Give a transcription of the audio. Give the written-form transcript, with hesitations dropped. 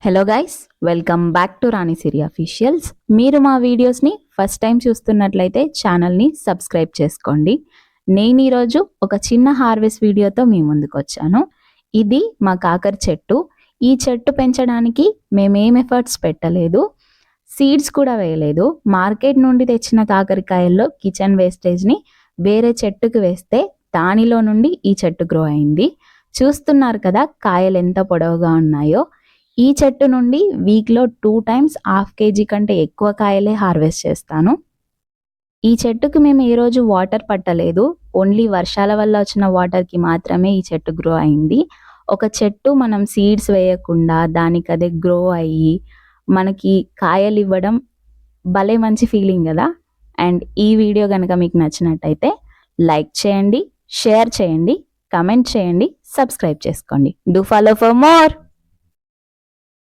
Hello guys, welcome back to Rani Siri officials. మీరు మా వీడియోస్ని ఫస్ట్ టైం చూస్తున్నట్లయితే ఛానల్ని సబ్స్క్రైబ్ చేసుకోండి. నేను ఈరోజు ఒక చిన్న హార్వెస్ట్ వీడియోతో మీ ముందుకు వచ్చాను. ఇది మా కాకర చెట్టు. ఈ చెట్టు పెంచడానికి మేమేం ఎఫర్ట్స్ పెట్టలేదు, సీడ్స్ కూడా వేయలేదు. మార్కెట్ నుండి తెచ్చిన కాకరకాయల్లో కిచెన్ వేస్టేజ్ని వేరే చెట్టుకు వేస్తే దానిలో నుండి ఈ చెట్టు గ్రో అయింది. చూస్తున్నారు కదా కాయలు ఎంత పొడవుగా ఉన్నాయో. ఈ చెట్టు నుండి వీక్లో 2 times 1/2 kg కంటే ఎక్కువ కాయలే హార్వెస్ట్ చేస్తాను. ఈ చెట్టుకు మేము ఏ రోజు వాటర్ పట్టలేదు, ఓన్లీ వర్షాల వల్ల వచ్చిన వాటర్కి మాత్రమే ఈ చెట్టు గ్రో అయింది. ఒక చెట్టు మనం సీడ్స్ వేయకుండా దానికి అదే గ్రో అయ్యి మనకి కాయలు ఇవ్వడం భలే మంచి ఫీలింగ్ కదా. అండ్ ఈ వీడియో కనుక మీకు నచ్చినట్టయితే లైక్ చేయండి, షేర్ చేయండి, కమెంట్ చేయండి, సబ్స్క్రైబ్ చేసుకోండి. Do follow for more.